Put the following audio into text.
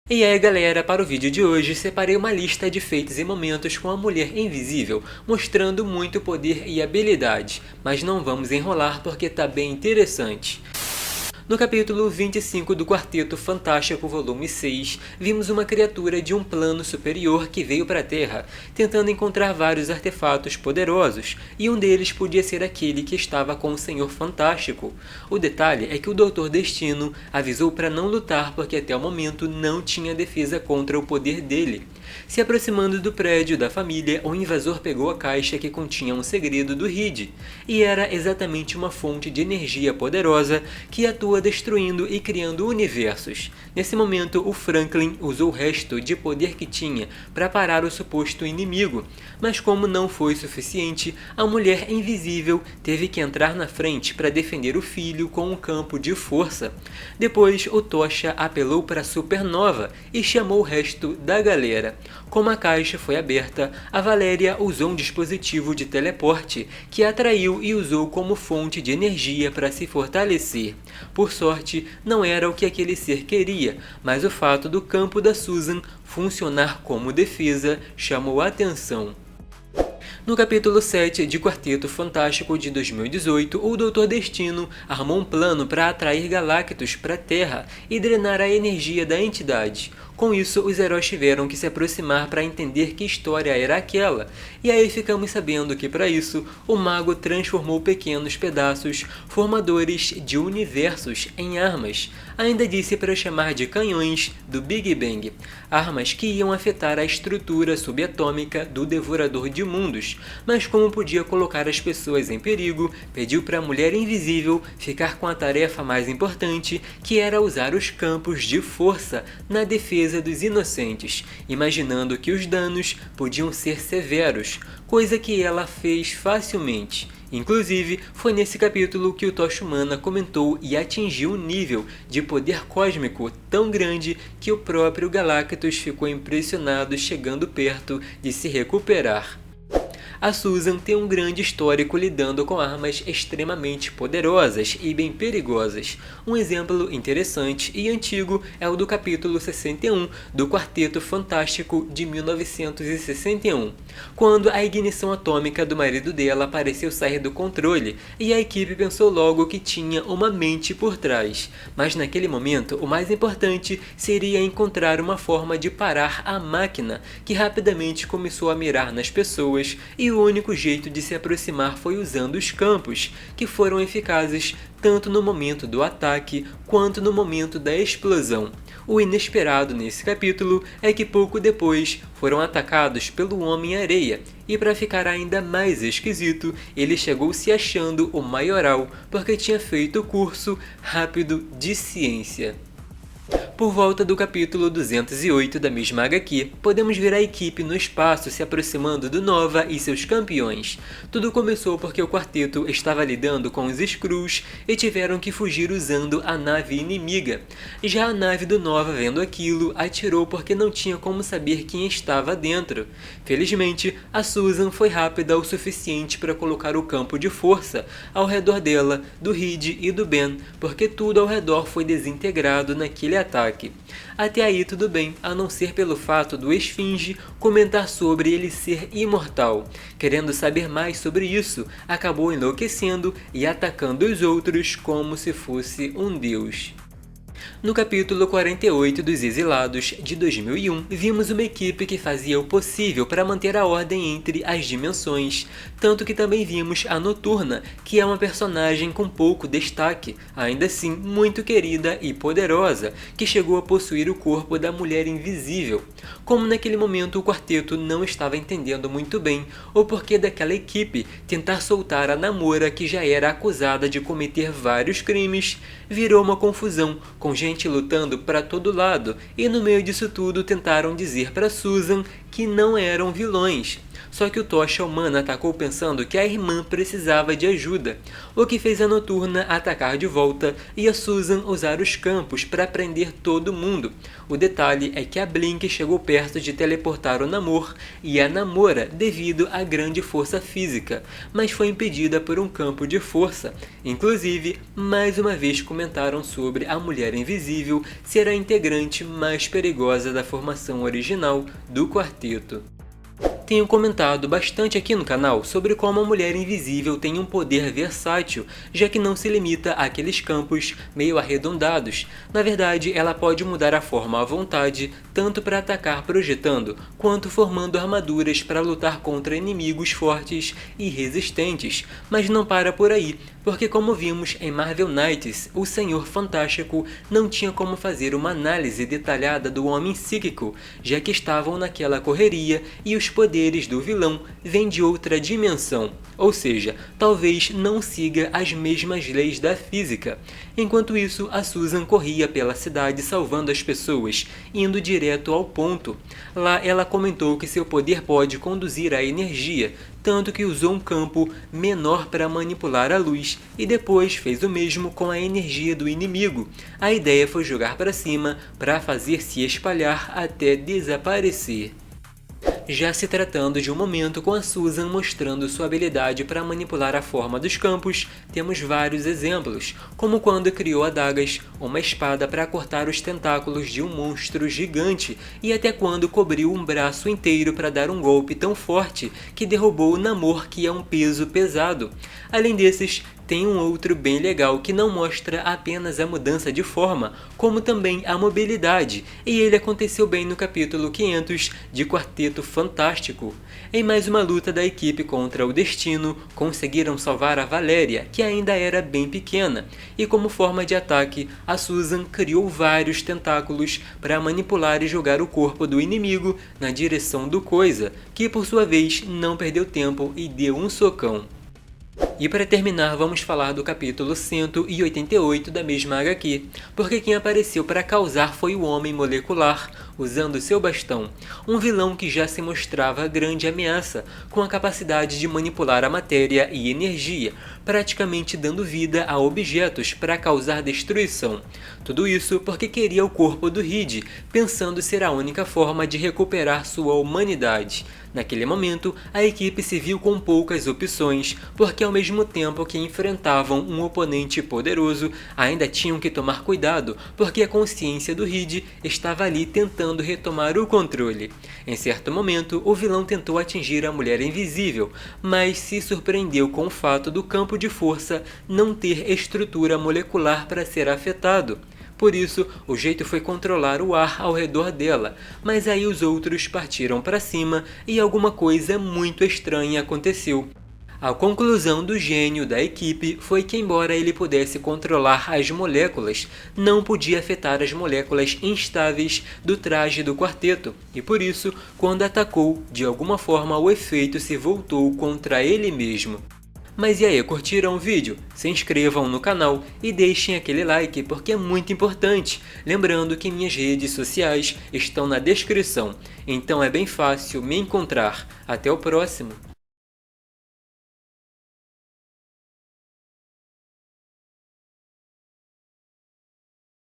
E aí galera, para o vídeo de hoje separei uma lista de feitos e momentos com a Mulher Invisível, mostrando muito poder e habilidade, mas não vamos enrolar porque tá bem interessante. No capítulo 25 do Quarteto Fantástico volume 6, vimos uma criatura de um plano superior que veio para a Terra, tentando encontrar vários artefatos poderosos, e um deles podia ser aquele que estava com o Senhor Fantástico. O detalhe é que o Doutor Destino avisou para não lutar porque até o momento não tinha defesa contra o poder dele. Se aproximando do prédio da família, o invasor pegou a caixa que continha um segredo do Reed, e era exatamente uma fonte de energia poderosa que atua destruindo e criando universos. Nesse momento, o Franklin usou o resto de poder que tinha para parar o suposto inimigo, mas como não foi suficiente, a Mulher Invisível teve que entrar na frente para defender o filho com um campo de força. Depois, o Tocha apelou para a Supernova e chamou o resto da galera. Como a caixa foi aberta, a Valéria usou um dispositivo de teleporte que a atraiu e usou como fonte de energia para se fortalecer. Por sorte, não era o que aquele ser queria, mas o fato do campo da Susan funcionar como defesa chamou a atenção. No capítulo 7 de Quarteto Fantástico de 2018, o Doutor Destino armou um plano para atrair Galactus para a Terra e drenar a energia da entidade. Com isso, os heróis tiveram que se aproximar para entender que história era aquela, e aí ficamos sabendo que para isso, o mago transformou pequenos pedaços formadores de universos em armas. Ainda disse para chamar de canhões do Big Bang, armas que iam afetar a estrutura subatômica do Devorador de Mundos, mas como podia colocar as pessoas em perigo, pediu para a Mulher Invisível ficar com a tarefa mais importante, que era usar os campos de força na defesa dos inocentes, imaginando que os danos podiam ser severos, coisa que ela fez facilmente. Inclusive, foi nesse capítulo que o Tocha Humana comentou e atingiu um nível de poder cósmico tão grande que o próprio Galactus ficou impressionado, chegando perto de se recuperar. A Susan tem um grande histórico lidando com armas extremamente poderosas e bem perigosas. Um exemplo interessante e antigo é o do capítulo 61 do Quarteto Fantástico de 1961, quando a ignição atômica do marido dela pareceu sair do controle e a equipe pensou logo que tinha uma mente por trás. Mas naquele momento, o mais importante seria encontrar uma forma de parar a máquina, que rapidamente começou a mirar nas pessoas, e o único jeito de se aproximar foi usando os campos, que foram eficazes tanto no momento do ataque quanto no momento da explosão. O inesperado nesse capítulo é que pouco depois foram atacados pelo Homem-Areia, e para ficar ainda mais esquisito, ele chegou se achando o maioral porque tinha feito o curso rápido de ciência. Por volta do capítulo 208 da mesma HQ, podemos ver a equipe no espaço se aproximando do Nova e seus campeões. Tudo começou porque o quarteto estava lidando com os Skrulls e tiveram que fugir usando a nave inimiga. Já a nave do Nova, vendo aquilo, atirou porque não tinha como saber quem estava dentro. Felizmente, a Susan foi rápida o suficiente para colocar o campo de força ao redor dela, do Reed e do Ben, porque tudo ao redor foi desintegrado naquele ataque. Até aí tudo bem, a não ser pelo fato do Esfinge comentar sobre ele ser imortal. Querendo saber mais sobre isso, acabou enlouquecendo e atacando os outros como se fosse um deus. No capítulo 48 dos Exilados, de 2001, vimos uma equipe que fazia o possível para manter a ordem entre as dimensões, tanto que também vimos a Noturna, que é uma personagem com pouco destaque, ainda assim muito querida e poderosa, que chegou a possuir o corpo da Mulher Invisível. Como naquele momento o quarteto não estava entendendo muito bem o porquê daquela equipe tentar soltar a Namora, que já era acusada de cometer vários crimes, virou uma confusão, com gente lutando para todo lado, e no meio disso tudo tentaram dizer para Susan que não eram vilões. Só que o Tocha Humana atacou pensando que a irmã precisava de ajuda, o que fez a Noturna atacar de volta e a Susan usar os campos para prender todo mundo. O detalhe é que a Blink chegou perto de teleportar o Namor e a Namora devido à grande força física, mas foi impedida por um campo de força. Inclusive, mais uma vez comentaram sobre a Mulher Invisível ser a integrante mais perigosa da formação original do quarteto. Tenho comentado bastante aqui no canal sobre como a Mulher Invisível tem um poder versátil, já que não se limita àqueles campos meio arredondados. Na verdade, ela pode mudar a forma à vontade, tanto para atacar projetando, quanto formando armaduras para lutar contra inimigos fortes e resistentes. Mas não para por aí, porque como vimos em Marvel Knights, o Senhor Fantástico não tinha como fazer uma análise detalhada do Homem Psíquico, já que estavam naquela correria e os poderes do vilão vêm de outra dimensão, ou seja, talvez não siga as mesmas leis da física. Enquanto isso, a Susan corria pela cidade salvando as pessoas, indo direto ao ponto. Lá ela comentou que seu poder pode conduzir a energia, tanto que usou um campo menor para manipular a luz e depois fez o mesmo com a energia do inimigo. A ideia foi jogar para cima para fazer se espalhar até desaparecer. Já se tratando de um momento com a Susan mostrando sua habilidade para manipular a forma dos campos, temos vários exemplos, como quando criou adagas, uma espada para cortar os tentáculos de um monstro gigante, e até quando cobriu um braço inteiro para dar um golpe tão forte que derrubou o Namor, que é um peso pesado. Além desses, tem um outro bem legal que não mostra apenas a mudança de forma, como também a mobilidade, e ele aconteceu bem no capítulo 500 de Quarteto Fantástico. Em mais uma luta da equipe contra o Destino, conseguiram salvar a Valéria, que ainda era bem pequena, e como forma de ataque, a Susan criou vários tentáculos para manipular e jogar o corpo do inimigo na direção do Coisa, que por sua vez não perdeu tempo e deu um socão. E para terminar, vamos falar do capítulo 188 da mesma HQ, porque quem apareceu para causar foi o Homem Molecular, usando seu bastão, um vilão que já se mostrava grande ameaça, com a capacidade de manipular a matéria e energia, praticamente dando vida a objetos para causar destruição. Tudo isso porque queria o corpo do Reed, pensando ser a única forma de recuperar sua humanidade. Naquele momento, a equipe se viu com poucas opções, porque ao mesmo tempo que enfrentavam um oponente poderoso, ainda tinham que tomar cuidado, porque a consciência do Reed estava ali tentando retomar o controle. Em certo momento, o vilão tentou atingir a Mulher Invisível, mas se surpreendeu com o fato do campo de força não ter estrutura molecular para ser afetado. Por isso, o jeito foi controlar o ar ao redor dela, mas aí os outros partiram para cima e alguma coisa muito estranha aconteceu. A conclusão do gênio da equipe foi que, embora ele pudesse controlar as moléculas, não podia afetar as moléculas instáveis do traje do quarteto, e por isso, quando atacou, de alguma forma o efeito se voltou contra ele mesmo. Mas e aí, curtiram o vídeo? Se inscrevam no canal e deixem aquele like porque é muito importante. Lembrando que minhas redes sociais estão na descrição, então é bem fácil me encontrar. Até o próximo!